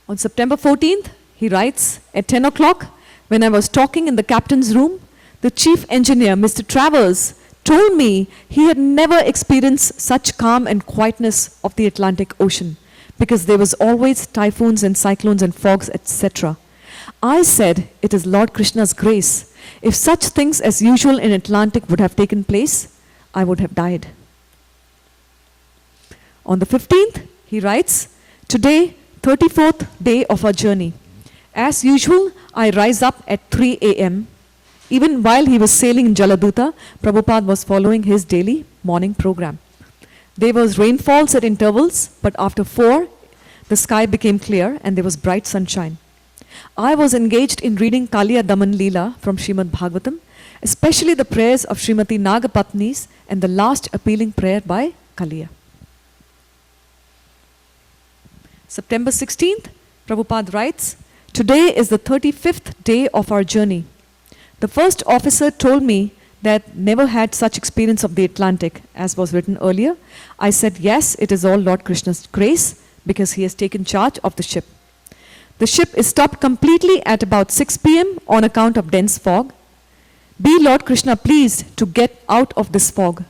On September 14th, he writes, "At 10 o'clock, when I was talking in the captain's room, the chief engineer, Mr. Travers, told me he had never experienced such calm and quietness of the Atlantic Ocean, because there was always typhoons and cyclones and fogs, etc. I said, it is Lord Krishna's grace. If such things as usual in Atlantic would have taken place, I would have died." On the 15th, he writes, "Today, 34th day of our journey. As usual, I rise up at 3 a.m. Even while he was sailing in Jaladuta, Prabhupada was following his daily morning program. There was rainfalls at intervals, but after 4, the sky became clear and there was bright sunshine. I was engaged in reading Kaliya Daman Leela from Srimad Bhagavatam, especially the prayers of Srimati Nagapatnis and the last appealing prayer by Kaliya." September 16th, Prabhupada writes, "Today is the 35th day of our journey. The first officer told me that never had such experience of the Atlantic, as was written earlier. I said, yes, it is all Lord Krishna's grace, because he has taken charge of the ship. The ship is stopped completely at about 6 p.m. on account of dense fog. Be Lord Krishna pleased to get out of this fog.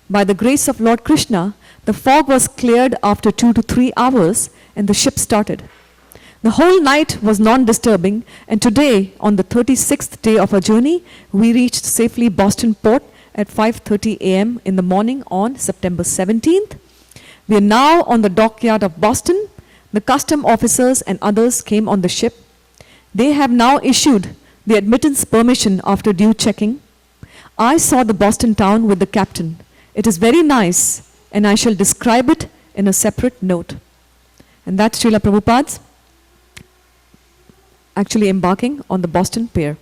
By the grace of Lord Krishna, the fog was cleared after 2 to 3 hours and the ship started. The whole night was non-disturbing, and today, on the 36th day of our journey, we reached safely Boston port at 5:30 a.m. in the morning on September 17th. We are now on the dockyard of Boston. The custom officers and others came on the ship. They have now issued the admittance permission after due checking. I saw the Boston town with the captain. It is very nice, and I shall describe it in a separate note." And that's Srila Prabhupada's actually embarking on the Boston pier.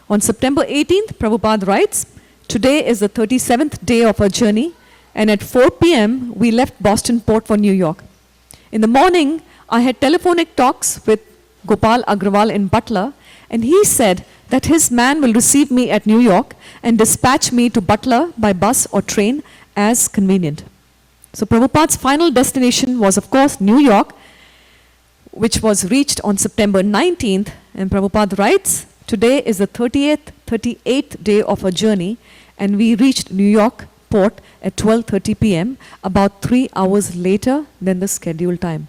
On September 18th, Prabhupada writes, "Today is the 37th day of our journey, and at 4 p.m. we left Boston port for New York. In the morning, I had telephonic talks with Gopal Agrawal in Butler, and he said that his man will receive me at New York and dispatch me to Butler by bus or train as convenient." So Prabhupada's final destination was, of course, New York, which was reached on September 19th. And Prabhupada writes, "Today is the 38th day of our journey, and we reached New York port at 12:30 p.m., about 3 hours later than the scheduled time."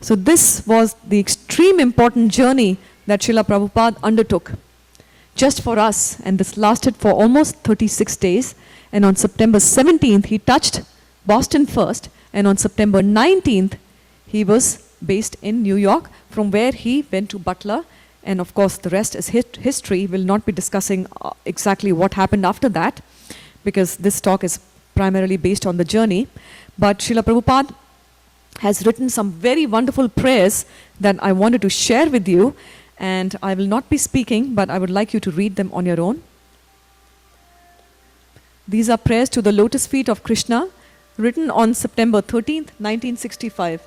So this was the extreme important journey that Srila Prabhupada undertook just for us, and this lasted for almost 36 days. And on September 17th, he touched Boston first, and on September 19th, he was based in New York, from where he went to Butler. And of course, the rest is history. We'll not be discussing exactly what happened after that, because this talk is primarily based on the journey. But Srila Prabhupada has written some very wonderful prayers that I wanted to share with you, and I will not be speaking, but I would like you to read them on your own. These are prayers to the lotus feet of Krishna, written on September 13th, 1965.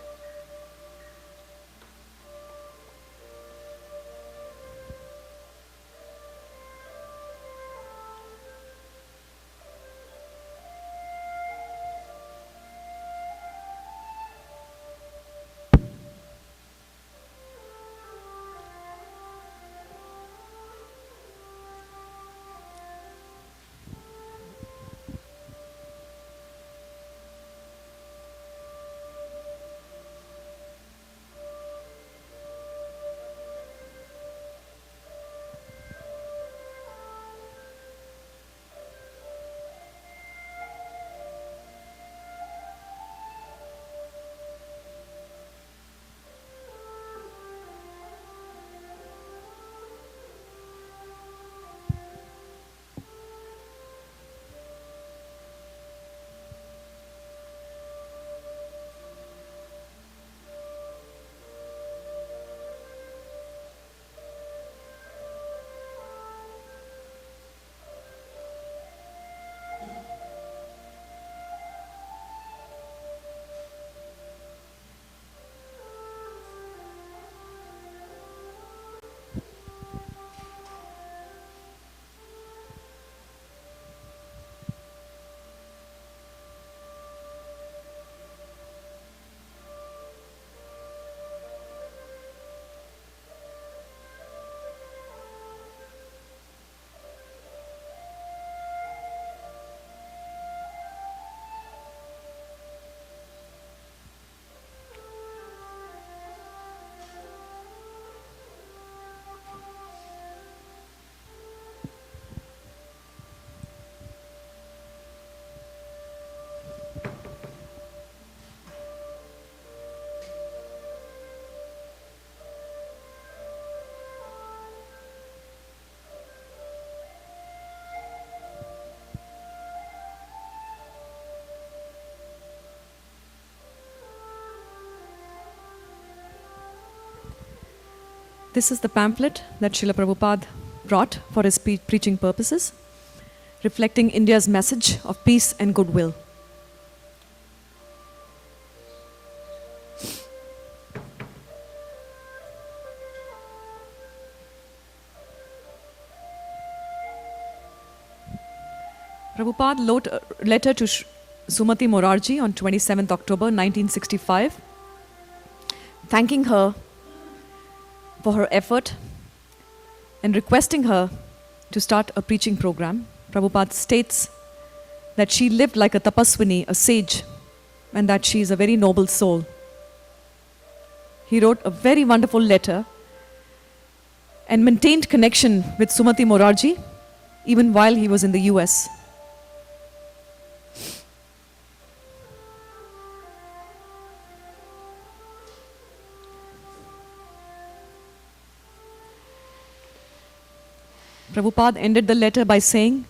This is the pamphlet that Srila Prabhupada brought for his preaching purposes, reflecting India's message of peace and goodwill. Prabhupada wrote a letter to Sumati Morarji on 27th October 1965, thanking her for her effort and requesting her to start a preaching program. Prabhupada states that she lived like a tapaswini, a sage, and that she is a very noble soul. He wrote a very wonderful letter and maintained connection with Sumati Morarji even while he was in the US. Prabhupada ended the letter by saying,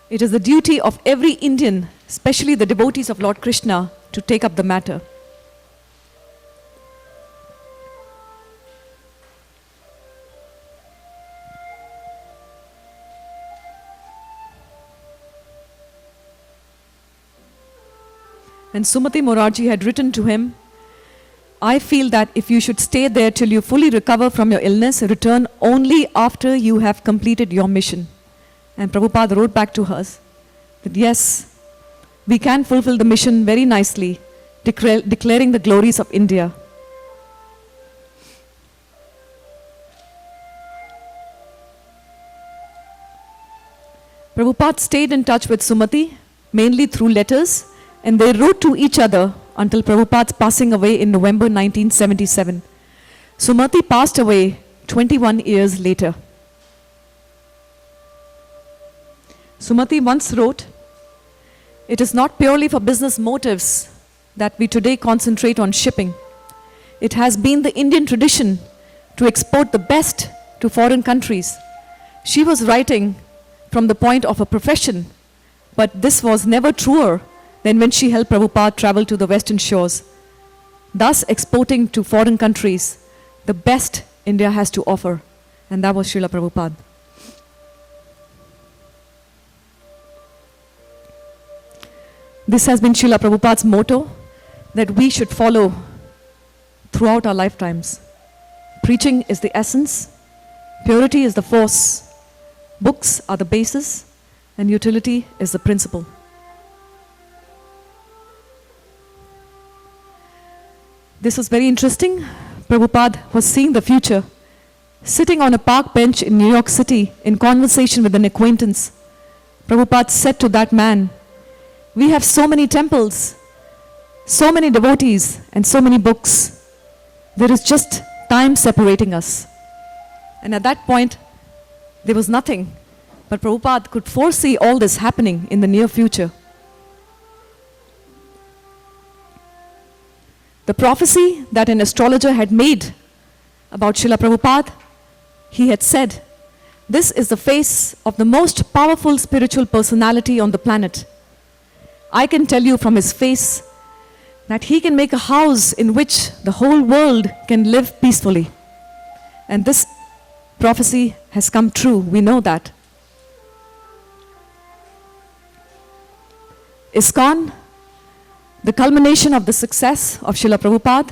"It is the duty of every Indian, especially the devotees of Lord Krishna, to take up the matter." And Sumati Morarji had written to him, "I feel that if you should stay there till you fully recover from your illness, return only after you have completed your mission." And Prabhupada wrote back to us that yes, we can fulfill the mission very nicely, declaring the glories of India. Prabhupada stayed in touch with Sumati, mainly through letters, and they wrote to each other until Prabhupada's passing away in November 1977. Sumati passed away 21 years later. Sumati once wrote, "It is not purely for business motives that we today concentrate on shipping. It has been the Indian tradition to export the best to foreign countries." She was writing from the point of a profession, but this was never truer than when she helped Prabhupada travel to the Western shores. thus exporting to foreign countries the best India has to offer. And that was Srila Prabhupada. This has been Srila Prabhupada's motto that we should follow throughout our lifetimes. Preaching is the essence, purity is the force, books are the basis, and utility is the principle. This was very interesting. Prabhupada was seeing the future, sitting on a park bench in New York City in conversation with an acquaintance. Prabhupada said to that man, "We have so many temples, so many devotees, and so many books. There is just time separating us." And at that point, there was nothing. But Prabhupada could foresee all this happening in the near future. The prophecy that an astrologer had made about Srila Prabhupada, he had said, "This is the face of the most powerful spiritual personality on the planet. I can tell you from his face that he can make a house in which the whole world can live peacefully." And this prophecy has come true. We know that. ISKCON, the culmination of the success of Srila Prabhupada,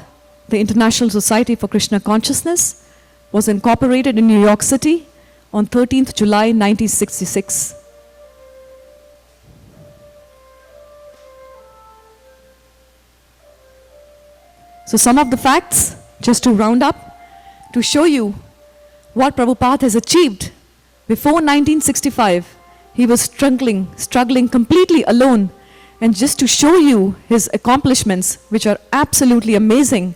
the International Society for Krishna Consciousness, was incorporated in New York City on 13th July 1966. So some of the facts, just to round up, to show you what Prabhupada has achieved. Before 1965, he was struggling completely alone. And just to show you his accomplishments, which are absolutely amazing,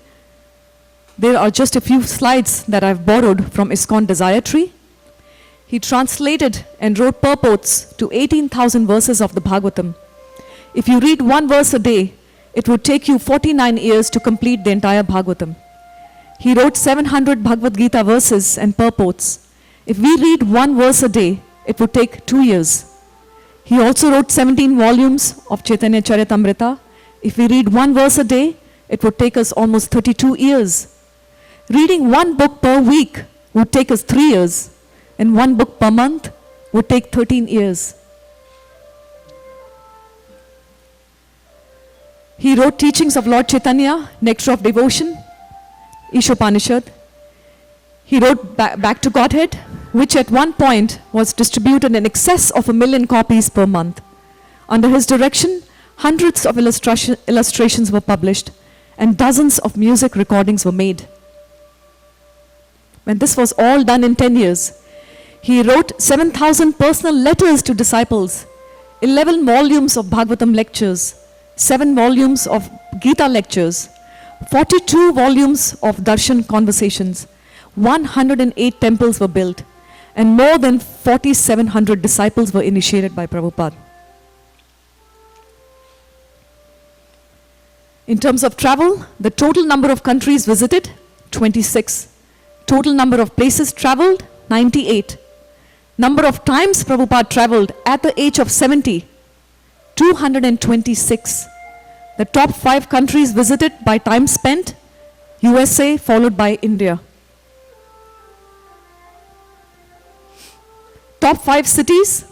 there are just a few slides that I've borrowed from ISKCON Desire Tree. He translated and wrote purports to 18,000 verses of the Bhagavatam. If you read one verse a day, it would take you 49 years to complete the entire Bhagavatam. He wrote 700 Bhagavad Gita verses and purports. If we read one verse a day, it would take 2 years. He also wrote 17 volumes of Chaitanya Charitamrita. If we read one verse a day, it would take us almost 32 years. Reading one book per week would take us 3 years, and one book per month would take 13 years. He wrote teachings of Lord Chaitanya, Nectar of Devotion, Ishopanishad. He wrote Back to Godhead, which at one point was distributed in excess of 1 million copies per month. Under his direction, hundreds of illustrations were published and dozens of music recordings were made. When this was all done in 10 years, he wrote 7,000 personal letters to disciples, 11 volumes of Bhagavatam lectures, 7 volumes of Gita lectures, 42 volumes of Darshan conversations, 108 temples were built, and more than 4,700 disciples were initiated by Prabhupada. In terms of travel, the total number of countries visited, 26. Total number of places traveled, 98. Number of times Prabhupada traveled at the age of 70, 226. The top 5 countries visited by time spent, USA followed by India. Top 5 cities,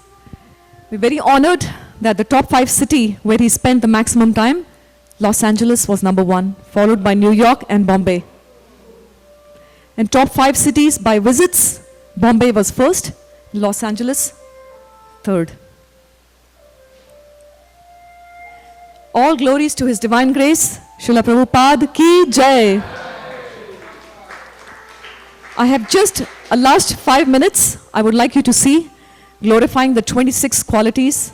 we're very honored that the top 5 city where he spent the maximum time, Los Angeles was number 1, followed by New York and Bombay. And top 5 cities by visits, Bombay was first, Los Angeles third. All glories to His Divine Grace, Srila Prabhupada ki Jai. I have just a last 5 minutes. I would like you to see glorifying the 26 qualities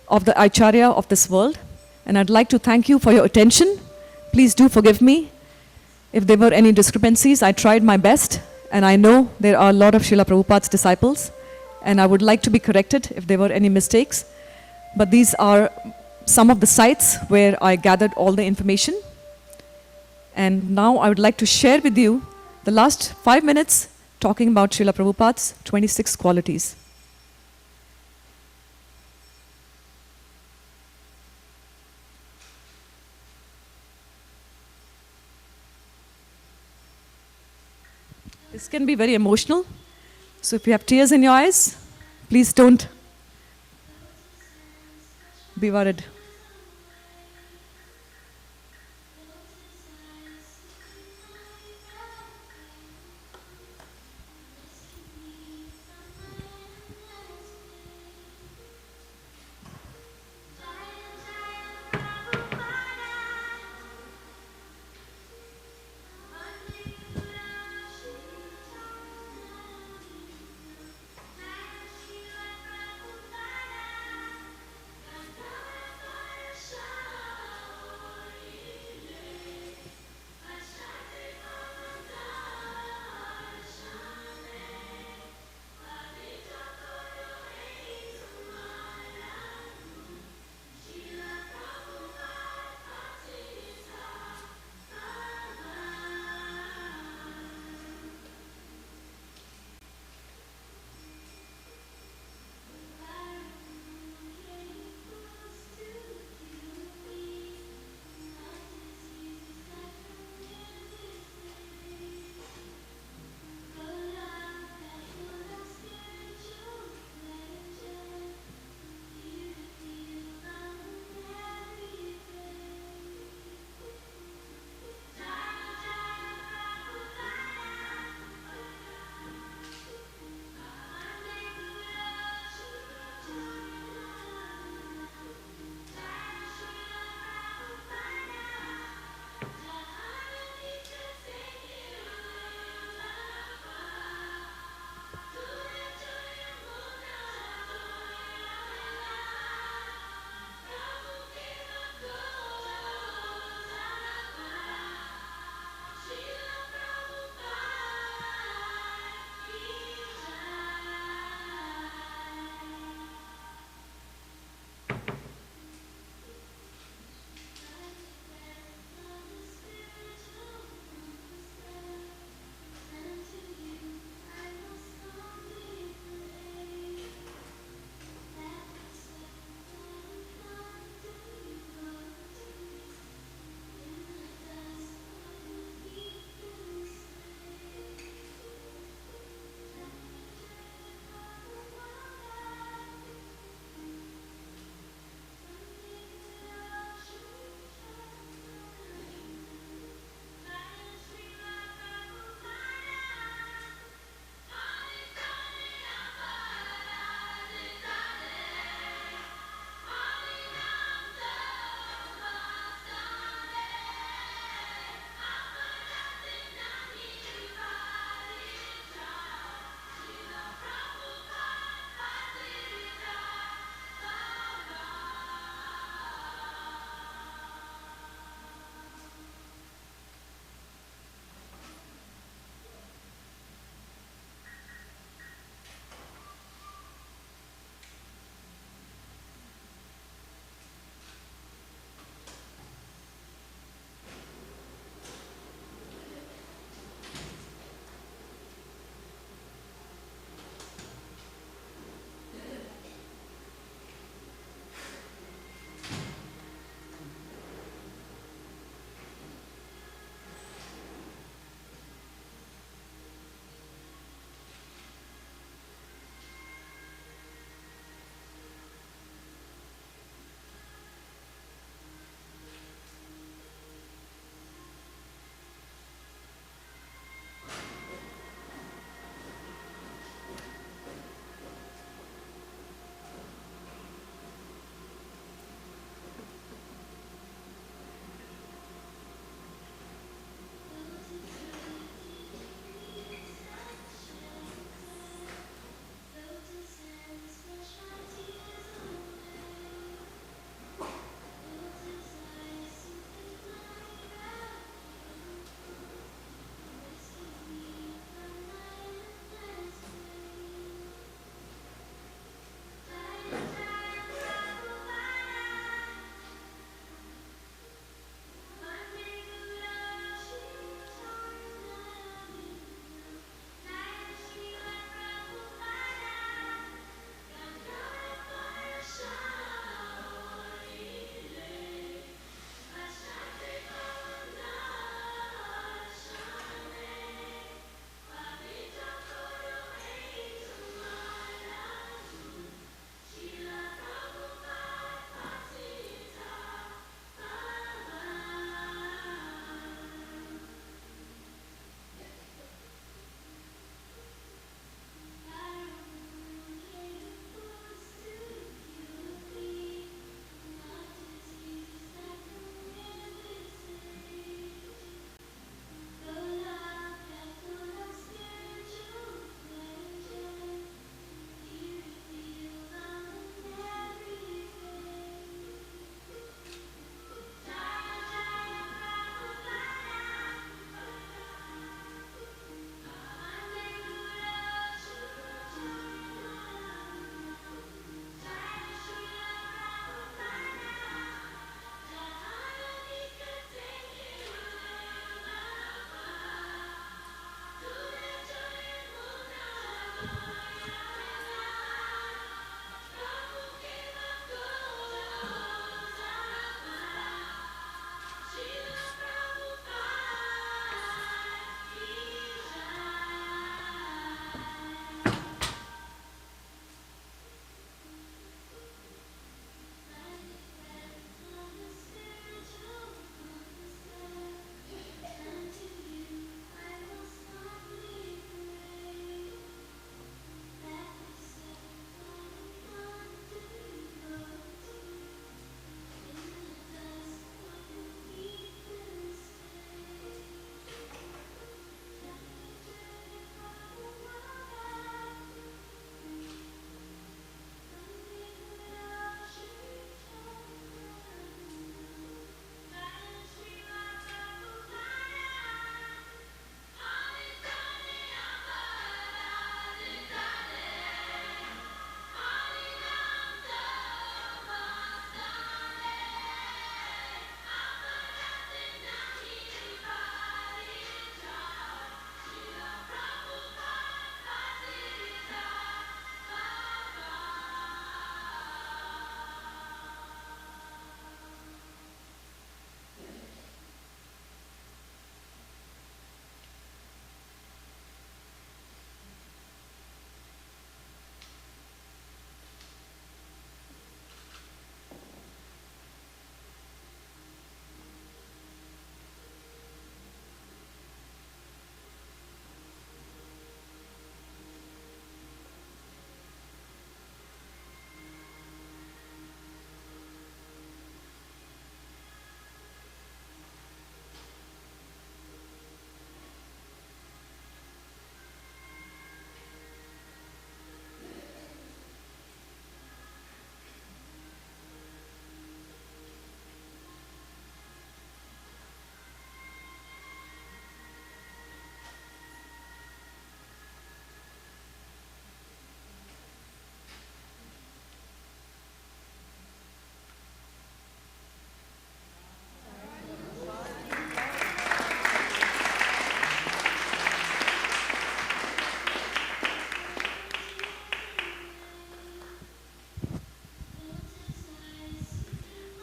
of the Acharya of this world. And I'd like to thank you for your attention. Please do forgive me if there were any discrepancies. I tried my best, and I know there are a lot of Srila Prabhupada's disciples, and I would like to be corrected if there were any mistakes. But these are some of the sites where I gathered all the information. And now I would like to share with you the last 5 minutes talking about Srila Prabhupada's 26 qualities. This can be very emotional. So if you have tears in your eyes, please don't be worried.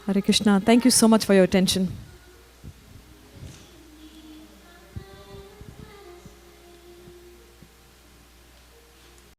Hare Krishna. Thank you so much for your attention.